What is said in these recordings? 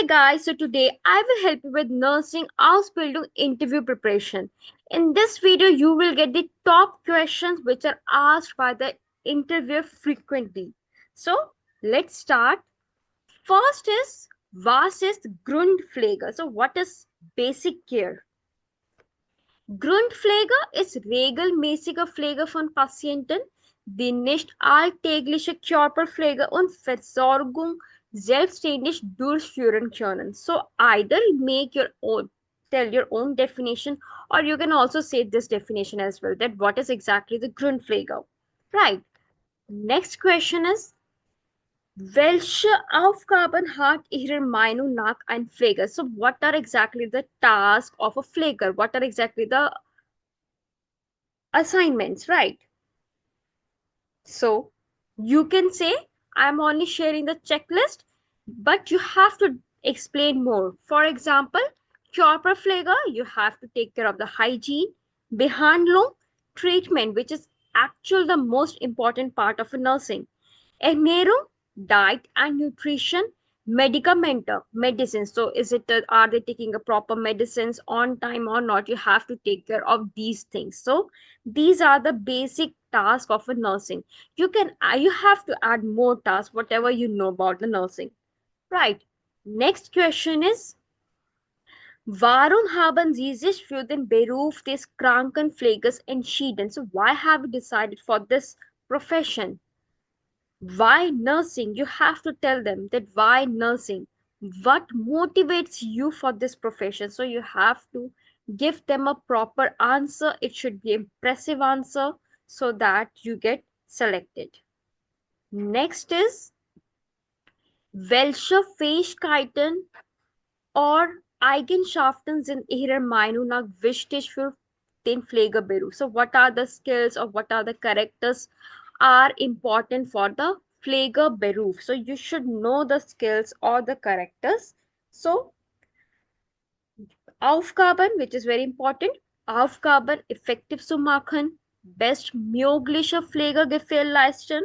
Hey guys, so today I will help you with Nursing Ausbildung interview preparation. In this video, you will get the top questions which are asked by the interviewer frequently. So let's start. First is, was ist Grundpflege? So what is basic care? Grundpflege ist regelmäßige Pflege von Patienten, die nicht alltägliche Körperpflege und Versorgung selbstständig durchführen können. So either make your own, tell your own definition, or you can also say this definition as well, that what is exactly the Grundpflege. Right. Next question is, welche Aufgaben hat Ihrer Meinung nach ein Pfleger? So what are exactly the tasks of a Pfleger? What are exactly the assignments, right? So you can say, I'm only sharing the checklist, but you have to explain more. For example, Körperpflege, you have to take care of the hygiene, Behandlung, treatment, which is actually the most important part of a nursing. Ernährung, diet and nutrition, medicamente, medicine. So is it are they taking a proper medicines on time or not? You have to take care of these things. So these are the basic tasks of a nursing. You have to add more tasks, whatever you know about the nursing. Right. Next question is, warum haben Sie sich für den Beruf des Krankenpflegers entschieden? So why have you decided for this profession? Why nursing? You have to tell them that why nursing? What motivates you for this profession? So you have to give them a proper answer. It should be impressive answer so that you get selected. Next is, welche Fähigkeiten or Eigenschaften sind Ihrer Meinung nach wichtig für den Pflegeberuf? So what are the skills or what are the characters are important for the Pflegeberuf? So you should know the skills or the characters. So Aufgaben, which is very important, Aufgaben effektiv zu machen, bestmögliche Pflege gewährleisten,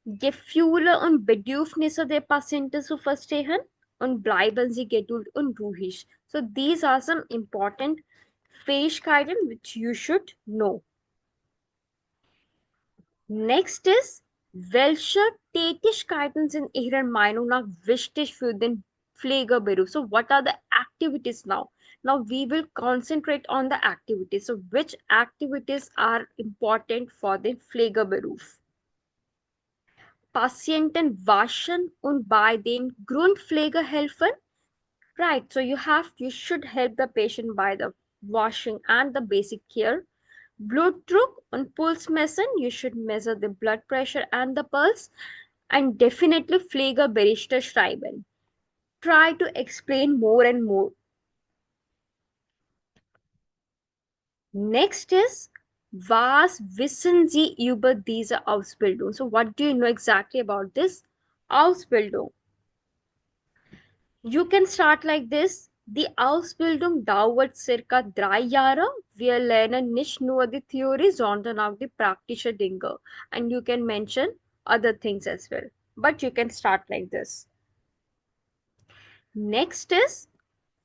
Gefühle und Bedürfnisse der Patienten zu verstehen und bleiben Sie geduldig und ruhig. So these are some important Fähigkeiten which you should know. Next is, welche Tätigkeiten sind Ihrer Meinung nach wichtig für den Pflegeberuf? So what are the activities now? Now we will concentrate on the activities. So which activities are important for the Pflegeberuf? Patienten waschen und bei den Grundpflege helfen. Right, so you should help the patient by the washing and the basic care. Blutdruck und Puls messen, you should measure the blood pressure and the pulse. And definitely Pflegeberichte schreiben. Try to explain more and more. Next is, was wissen Sie über diese Ausbildung? So what do you know exactly about this Ausbildung? You can start like this. Die Ausbildung dauert circa 3 Jahre. Wir lernen nicht nur die Theorie, sondern auch die praktische Dinge. And you can mention other things as well. But you can start like this. Next is,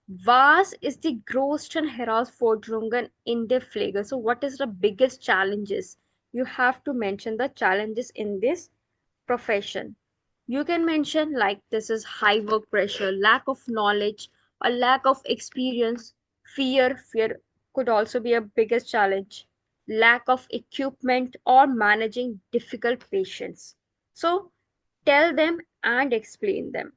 was ist die größten Herausforderungen in der Pflege? So what is the biggest challenges? You have to mention the challenges in this profession. You can mention like this is high work pressure, lack of knowledge, or lack of experience, fear could also be a biggest challenge, lack of equipment, or managing difficult patients. So tell them and explain them.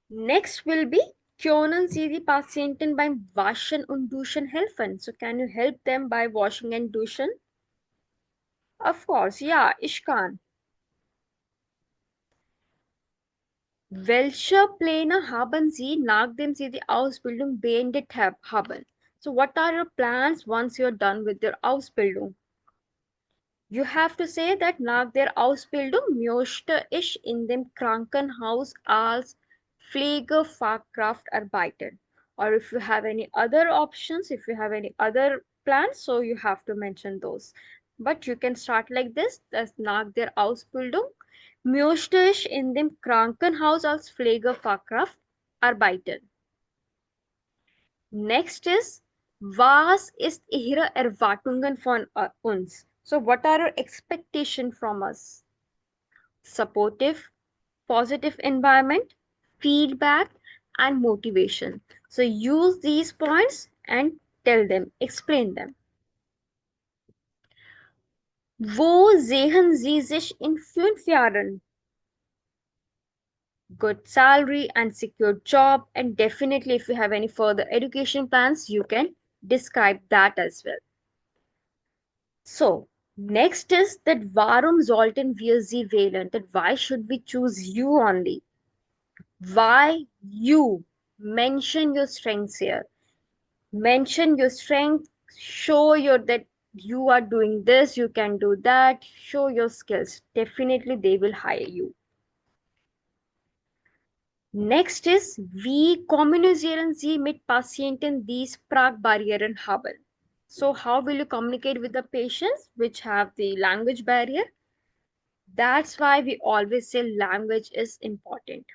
Next will be, können Sie die Patienten beim Waschen und Duschen helfen? So can you help them by washing and duschen? Of course, yeah, ich kann. Welche Pläne haben Sie, nachdem Sie die Ausbildung beendet haben? So what are your plans once you're done with your Ausbildung? You have to say that nach der Ausbildung möchte ich in dem Krankenhaus als Pflegefachkraft arbeiten. Or if you have any other options, if you have any other plans, so you have to mention those. But you can start like this, dass nach der Ausbildung Möchte ich in dem Krankenhaus als Pflegefachkraft arbeiten? Next is, was ist Ihre Erwartungen von uns? So, what are your expectations from us? Supportive, positive environment, feedback, and motivation. So, use these points and tell them, explain them. Wo sehen Sie sich in 5 Jahren? Good salary and secure job, and definitely if you have any further education plans, you can describe that as well. So, next is that warum sollten wir sie wählen? That why should we choose you only? Why you? Mention your strengths here. Mention your strength. Show your that you are doing this, you can do that. Show your skills. Definitely they will hire you. Next is, wie kommunizieren Sie mit Patienten, die Sprachbarrieren haben? So, how will you communicate with the patients which have the language barrier? That's why we always say language is important.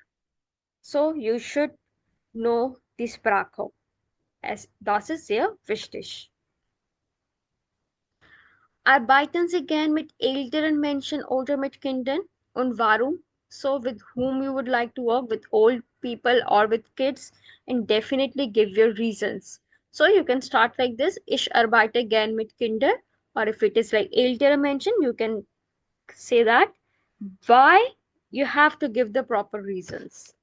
So, you should know die Sprache. Das ist sehr wichtig. Arbeiten Sie gern mit älteren Menschen oder mit Kindern? Und warum? So, with whom you would like to work, with old people or with kids, and definitely give your reasons. So, you can start like this: Ich arbeite gern mit Kindern, or if it is like ältere Menschen, you can say that. Why? You have to give the proper reasons.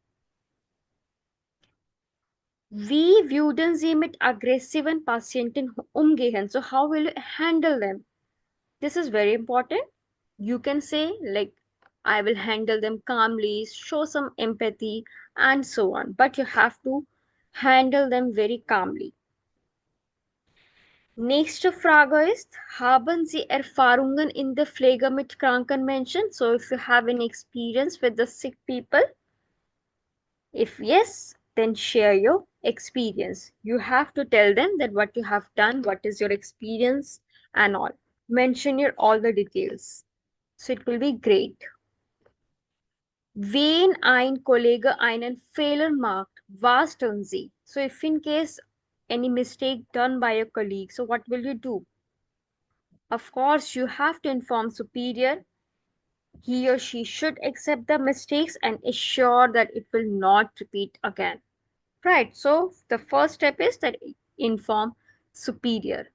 Wie würden Sie mit aggressiven Patienten umgehen? So, how will you handle them? This is very important. You can say, like, I will handle them calmly, show some empathy, and so on. But you have to handle them very calmly. Nächste Frage ist, haben Sie Erfahrungen in der Pflege mit kranken Menschen? So, if you have any experience with the sick people, if yes, then share your experience. You have to tell them that what you have done, what is your experience, and all. Mention your all the details. So it will be great. Wenn ein Kollege einen Fehler macht, was tun Sie? So if in case any mistake done by a colleague, so what will you do? Of course, you have to inform superior. He or she should accept the mistakes and ensure that it will not repeat again. Right, so the first step is that inform superior.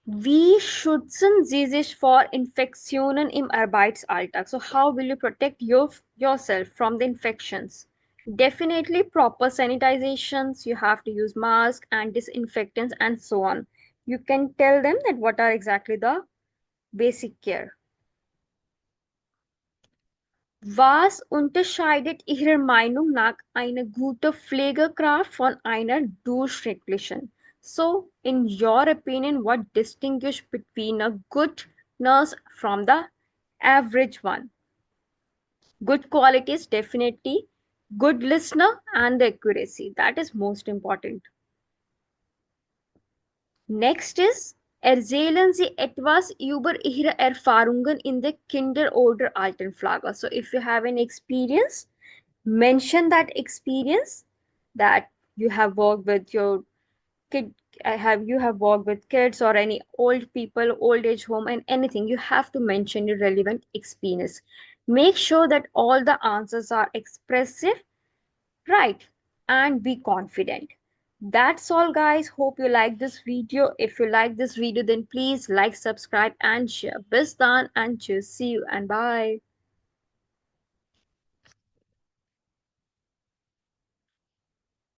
Wie schützen Sie sich vor Infektionen im Arbeitsalltag? So how will you protect yourself from the infections? Definitely proper sanitizations. You have to use masks and disinfectants and so on. You can tell them that what are exactly the basic care. Was unterscheidet Ihrer Meinung nach eine gute Pflegekraft von einer durchschnittlichen? So, in your opinion, what distinguishes between a good nurse from the average one? Good qualities, definitely. Good listener and the accuracy. That is most important. Next is, erzählen Sie etwas über Ihre Erfahrungen in der Kinder- oder Altenpflege. So, if you have any experience, mention that experience that you have worked with your kid. You have worked with kids or any old people, old age home, and anything. You have to mention your relevant experience. Make sure that all the answers are expressive, right, and be confident. That's all, guys. Hope you like this video. If you like this video, then please like, subscribe, and share. Bis dann and cheers. See you and bye.